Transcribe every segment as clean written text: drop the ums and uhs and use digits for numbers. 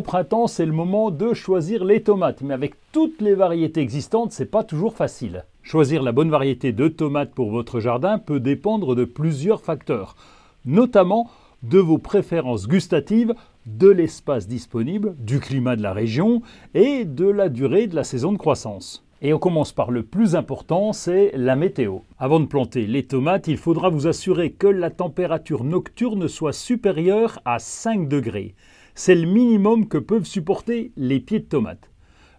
Au printemps, c'est le moment de choisir les tomates, mais avec toutes les variétés existantes, c'est pas toujours facile. Choisir la bonne variété de tomates pour votre jardin peut dépendre de plusieurs facteurs, notamment de vos préférences gustatives, de l'espace disponible, du climat de la région et de la durée de la saison de croissance. Et on commence par le plus important, c'est la météo. Avant de planter les tomates, il faudra vous assurer que la température nocturne soit supérieure à 5 degrés. C'est le minimum que peuvent supporter les pieds de tomates.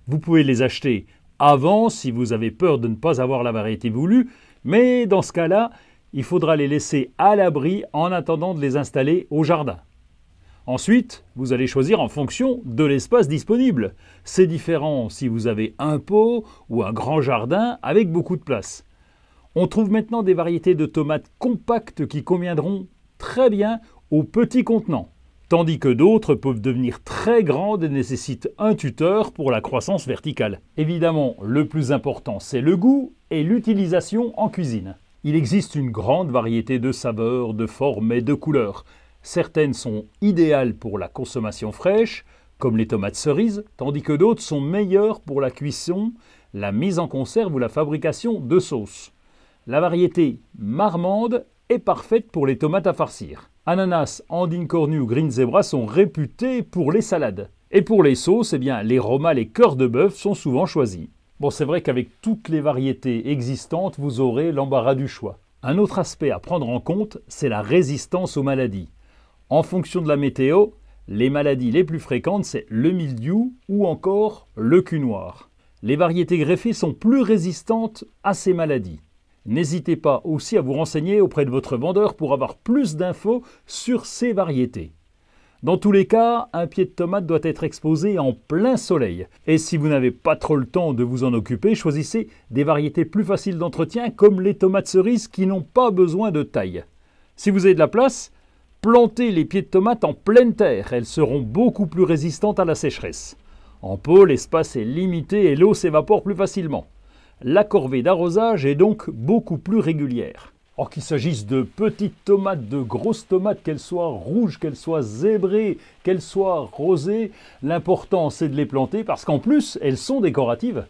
Vous pouvez les acheter avant si vous avez peur de ne pas avoir la variété voulue, mais dans ce cas-là, il faudra les laisser à l'abri en attendant de les installer au jardin. Ensuite, vous allez choisir en fonction de l'espace disponible. C'est différent si vous avez un pot ou un grand jardin avec beaucoup de place. On trouve maintenant des variétés de tomates compactes qui conviendront très bien aux petits contenants, tandis que d'autres peuvent devenir très grandes et nécessitent un tuteur pour la croissance verticale. Évidemment, le plus important, c'est le goût et l'utilisation en cuisine. Il existe une grande variété de saveurs, de formes et de couleurs. Certaines sont idéales pour la consommation fraîche, comme les tomates cerises, tandis que d'autres sont meilleures pour la cuisson, la mise en conserve ou la fabrication de sauces. La variété marmande est parfaite pour les tomates à farcir. Ananas, Andine cornue ou Green Zebra sont réputés pour les salades. Et pour les sauces, les romals et cœurs de bœuf sont souvent choisis. Bon, c'est vrai qu'avec toutes les variétés existantes, vous aurez l'embarras du choix. Un autre aspect à prendre en compte, c'est la résistance aux maladies. En fonction de la météo, les maladies les plus fréquentes, c'est le mildiou ou encore le cul noir. Les variétés greffées sont plus résistantes à ces maladies. N'hésitez pas aussi à vous renseigner auprès de votre vendeur pour avoir plus d'infos sur ces variétés. Dans tous les cas, un pied de tomate doit être exposé en plein soleil. Et si vous n'avez pas trop le temps de vous en occuper, choisissez des variétés plus faciles d'entretien comme les tomates cerises qui n'ont pas besoin de taille. Si vous avez de la place, plantez les pieds de tomates en pleine terre. Elles seront beaucoup plus résistantes à la sécheresse. En pot, l'espace est limité et l'eau s'évapore plus facilement. La corvée d'arrosage est donc beaucoup plus régulière. Or qu'il s'agisse de petites tomates, de grosses tomates, qu'elles soient rouges, qu'elles soient zébrées, qu'elles soient rosées, l'important c'est de les planter parce qu'en plus elles sont décoratives.